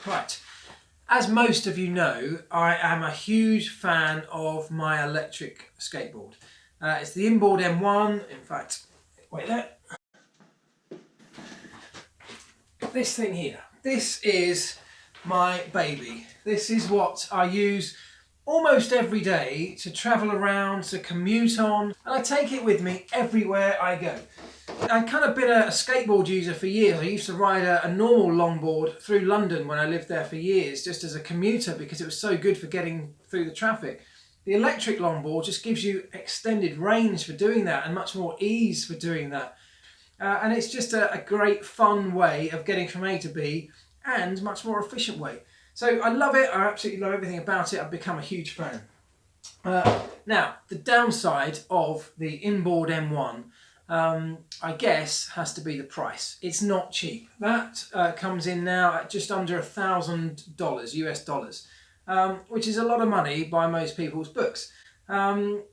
Right, as most of you know, I am a huge fan of my electric skateboard. It's the inboard M1, in fact, wait there. This thing here, this is my baby. This is what I use almost every day to travel around, to commute on, and I take it with me everywhere I go. I've kind of been a skateboard user for years. I used to ride a normal longboard through London when I lived there for years, just as a commuter because it was so good for getting through the traffic. The electric longboard just gives you extended range for doing that and much more ease for doing that. And it's just a great fun way of getting from A to B and much more efficient way. So I love it, I absolutely love everything about it, I've become a huge fan. Now, the downside of the inboard M1, I guess, has to be the price. It's not cheap. That comes in now at just under $1,000 US dollars, which is a lot of money by most people's books. I'm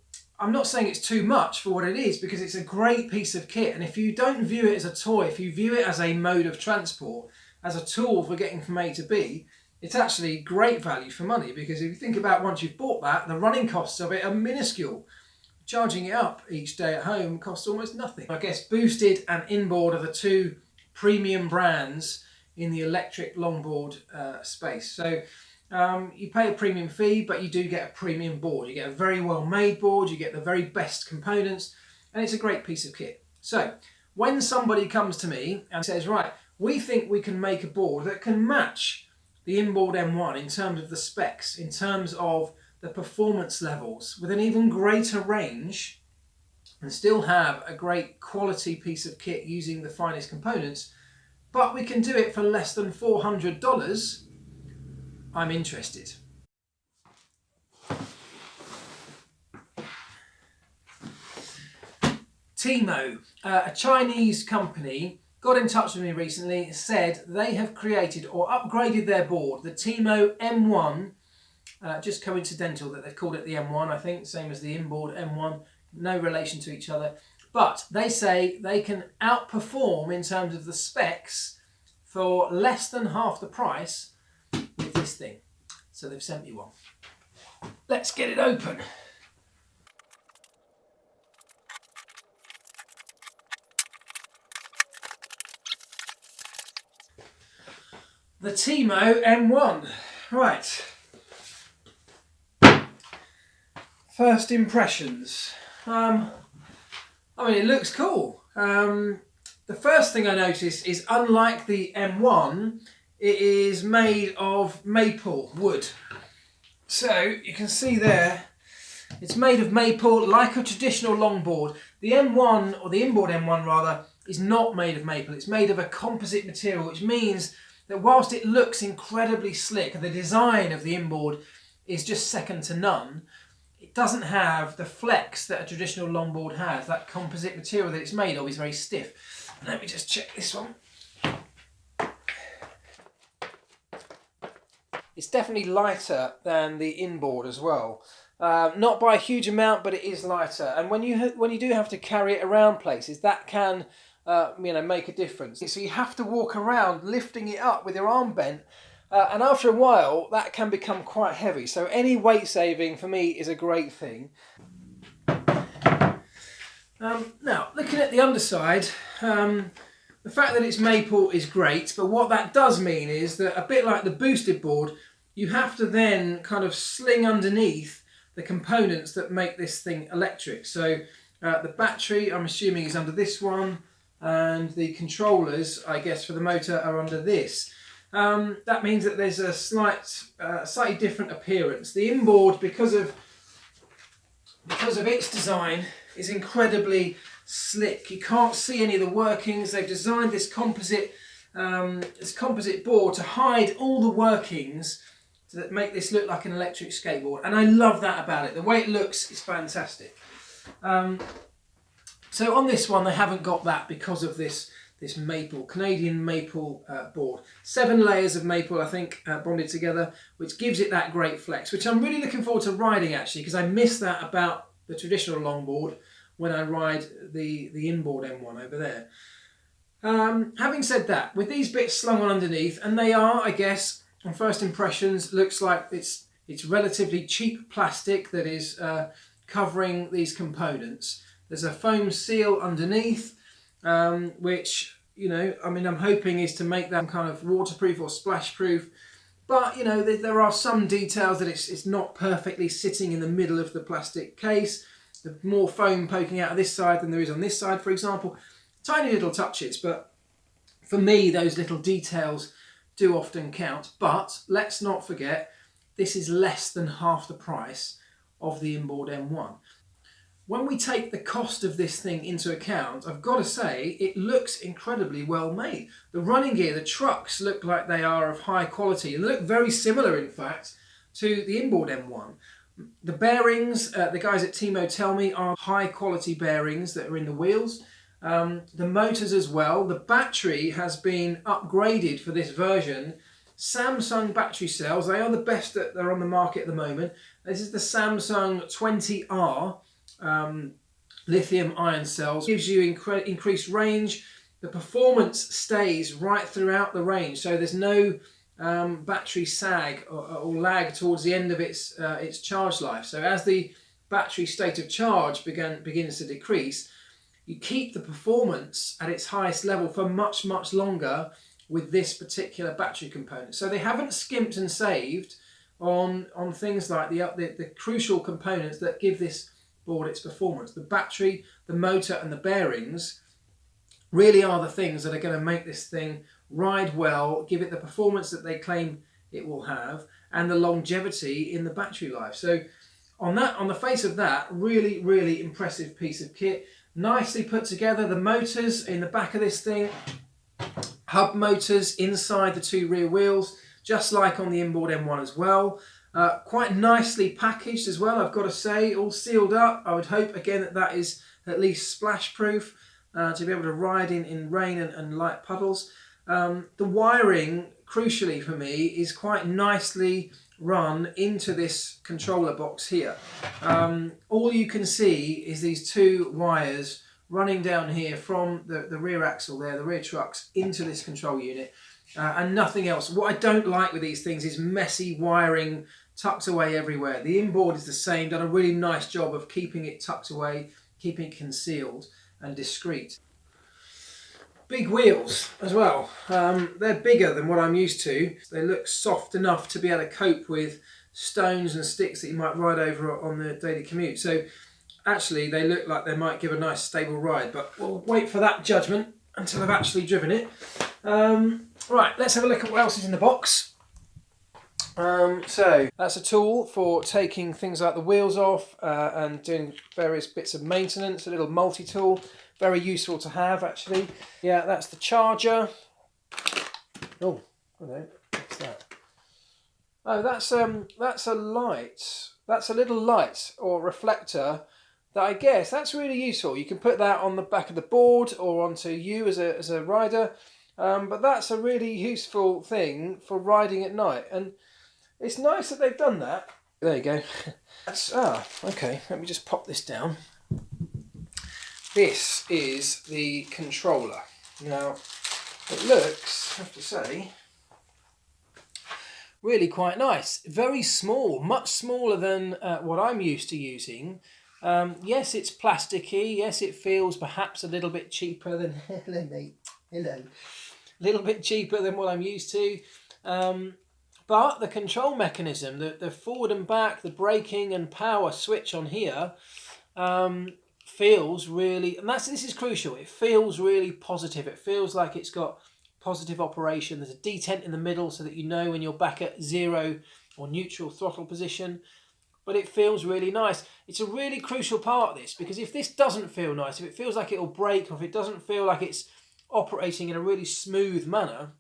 not saying it's too much for what it is, because it's a great piece of kit, and if you don't view it as a toy, if you view it as a mode of transport, as a tool for getting from A to B, it's actually great value for money, because if you think about once you've bought that, the running costs of it are minuscule. Charging it up each day at home costs almost nothing. I guess Boosted and Inboard are the two premium brands in the electric longboard space. So you pay a premium fee, but you do get a premium board. You get a very well made board, you get the very best components, and it's a great piece of kit. So when somebody comes to me and says, right, we think we can make a board that can match the inboard M1 in terms of the specs, in terms of the performance levels, with an even greater range, and still have a great quality piece of kit using the finest components, but we can do it for less than $400, I'm interested. TEEMO, a Chinese company, got in touch with me recently, said they have created or upgraded their board, the TEEMO M1, just coincidental that they've called it the M1, I think, same as the inboard M1, no relation to each other. But they say they can outperform in terms of the specs for less than half the price with this thing. So they've sent me one. Let's get it open. The TEEMO M1. Right. First impressions. I mean, it looks cool. The first thing I noticed is, unlike the M1, it is made of maple wood. So you can see there, it's made of maple like a traditional longboard. The M1, or the inboard M1 rather, is not made of maple. It's made of a composite material, which means that whilst it looks incredibly slick, the design of the inboard is just second to none, it doesn't have the flex that a traditional longboard has. That composite material that it's made of is very stiff. Let me just check this one. It's definitely lighter than the inboard as well. Not by a huge amount, but it is lighter. And when you do have to carry it around places, that can make a difference. So you have to walk around lifting it up with your arm bent. And after a while, that can become quite heavy. So any weight saving for me is a great thing. Now, looking at the underside, the fact that it's maple is great, but what that does mean is that, a bit like the Boosted board, you have to then kind of sling underneath the components that make this thing electric. So the battery, I'm assuming, is under this one, and the controllers, I guess, for the motor are under this. That means that there's a slightly different appearance. The inboard, because of its design, is incredibly slick. You can't see any of the workings. They've designed this composite board to hide all the workings that make this look like an electric skateboard, and I love that about it. The way it looks is fantastic. So on this one, they haven't got that because of this maple, Canadian maple board. 7 layers of maple, I think, bonded together, which gives it that great flex, which I'm really looking forward to riding, actually, because I miss that about the traditional longboard when I ride the inboard M1 over there. Having said that, with these bits slung on underneath, and they are, I guess, on first impressions, looks like it's relatively cheap plastic that is covering these components. There's a foam seal underneath, which, you know, I mean, I'm hoping is to make that kind of waterproof or splash proof. But, you know, there are some details that it's not perfectly sitting in the middle of the plastic case. There's more foam poking out of this side than there is on this side, for example. Tiny little touches, but for me, those little details do often count. But let's not forget, this is less than half the price of the inboard M1. When we take the cost of this thing into account, I've got to say, it looks incredibly well made. The running gear, the trucks look like they are of high quality, and they look very similar, in fact, to the inboard M1. The bearings, the guys at TEEMO tell me, are high quality bearings that are in the wheels. The motors as well. The battery has been upgraded for this version. Samsung battery cells, they are the best that are on the market at the moment. This is the Samsung 20R lithium ion cells. Gives you increased range. The performance stays right throughout the range, so there's no battery sag or lag towards the end of its charge life. So as the battery state of charge begins to decrease, you keep the performance at its highest level for much, much longer with this particular battery component. So they haven't skimped and saved on things like the crucial components that give this board its performance. The battery, the motor and the bearings really are the things that are going to make this thing ride well, give it the performance that they claim it will have, and the longevity in the battery life. So on the face of that, really, really impressive piece of kit. Nicely put together. The motors in the back of this thing, hub motors inside the two rear wheels, just like on the inboard M1 as well. Quite nicely packaged as well, I've got to say, all sealed up. I would hope again that is at least splash proof to be able to ride in rain and light puddles. The wiring, crucially for me, is quite nicely run into this controller box here. All you can see is these two wires running down here from the rear axle there, the rear trucks, into this control unit, and nothing else. What I don't like with these things is messy wiring tucked away everywhere. The inboard is the same, done a really nice job of keeping it tucked away, keeping it concealed and discreet. Big wheels as well. They're bigger than what I'm used to. They look soft enough to be able to cope with stones and sticks that you might ride over on the daily commute. So actually they look like they might give a nice stable ride, but we'll wait for that judgment until I've actually driven it. Right, let's have a look at what else is in the box. So that's a tool for taking things like the wheels off and doing various bits of maintenance, a little multi-tool. Very useful to have, actually. Yeah, that's the charger. Oh, hello. What's that? Oh, that's a light. That's a little light or reflector that I guess that's really useful. You can put that on the back of the board or onto you as a rider. But that's a really useful thing for riding at night, and it's nice that they've done that. There you go. Okay. Let me just pop this down. This is the controller. Now, it looks, I have to say, really quite nice. Very small, much smaller than what I'm used to using. Yes, it's plasticky. Yes, it feels perhaps a little bit cheaper than... Hello, mate. Hello. A little bit cheaper than what I'm used to. But the control mechanism, the forward and back, the braking and power switch on here, feels really, and this is crucial, it feels really positive. It feels like it's got positive operation. There's a detent in the middle so that you know when you're back at zero or neutral throttle position, but it feels really nice. It's a really crucial part of this, because if this doesn't feel nice, if it feels like it'll break, or if it doesn't feel like it's operating in a really smooth manner,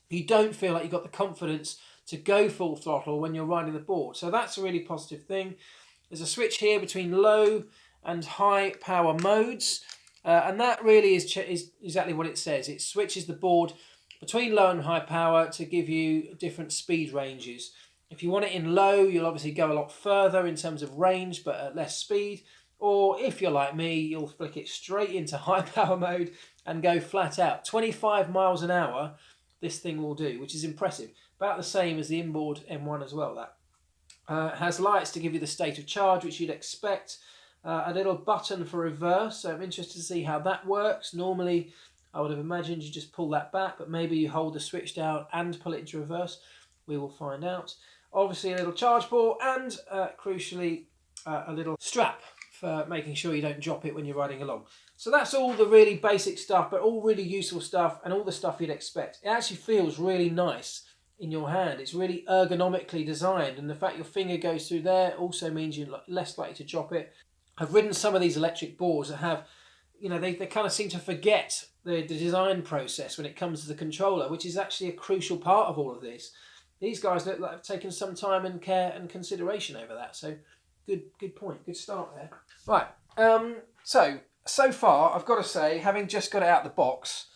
you don't feel like you've got the confidence to go full throttle when you're riding the board. So that's a really positive thing. There's a switch here between low and high power modes, and that really is exactly what it says. It switches the board between low and high power to give you different speed ranges. If you want it in low, you'll obviously go a lot further in terms of range, but at less speed. Or if you're like me, you'll flick it straight into high power mode and go flat out. 25 miles an hour, this thing will do, which is impressive. About the same as the inboard M1 as well. That has lights to give you the state of charge, which you'd expect. A little button for reverse, so I'm interested to see how that works. Normally, I would have imagined you just pull that back, but maybe you hold the switch down and pull it into reverse. We will find out. Obviously, a little charge port and, crucially, a little strap for making sure you don't drop it when you're riding along. So that's all the really basic stuff, but all really useful stuff and all the stuff you'd expect. It actually feels really nice in your hand. It's really ergonomically designed, and the fact your finger goes through there also means you're less likely to drop it. I've ridden some of these electric boards that have, you know, they kind of seem to forget the design process when it comes to the controller, which is actually a crucial part of all of this. These guys look like they've taken some time and care and consideration over that. So good point, good start there. Right, so far I've got to say, having just got it out of the box,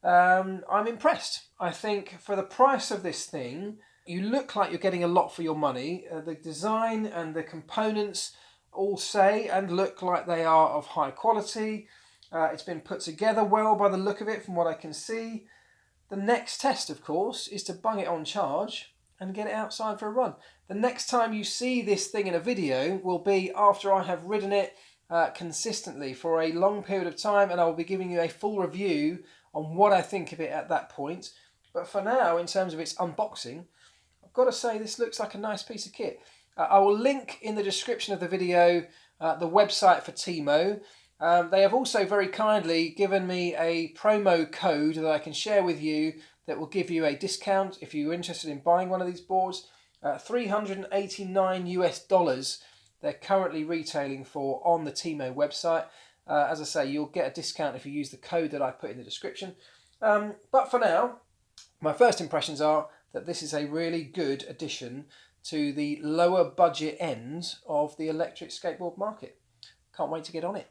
I'm impressed. I think for the price of this thing, you look like you're getting a lot for your money. The design and the components all say and look like they are of high quality. It's been put together well by the look of it from what I can see. The next test, of course, is to bung it on charge and get it outside for a run. The next time you see this thing in a video will be after I have ridden it consistently for a long period of time, and I will be giving you a full review on what I think of it at that point. But for now, in terms of its unboxing, I've got to say this looks like a nice piece of kit. I will link in the description of the video the website for TEEMO. They have also very kindly given me a promo code that I can share with you that will give you a discount if you're interested in buying one of these boards. $389 US they're currently retailing for on the TEEMO website. As I say, you'll get a discount if you use the code that I put in the description. But for now, my first impressions are that this is a really good addition to the lower budget end of the electric skateboard market. Can't wait to get on it.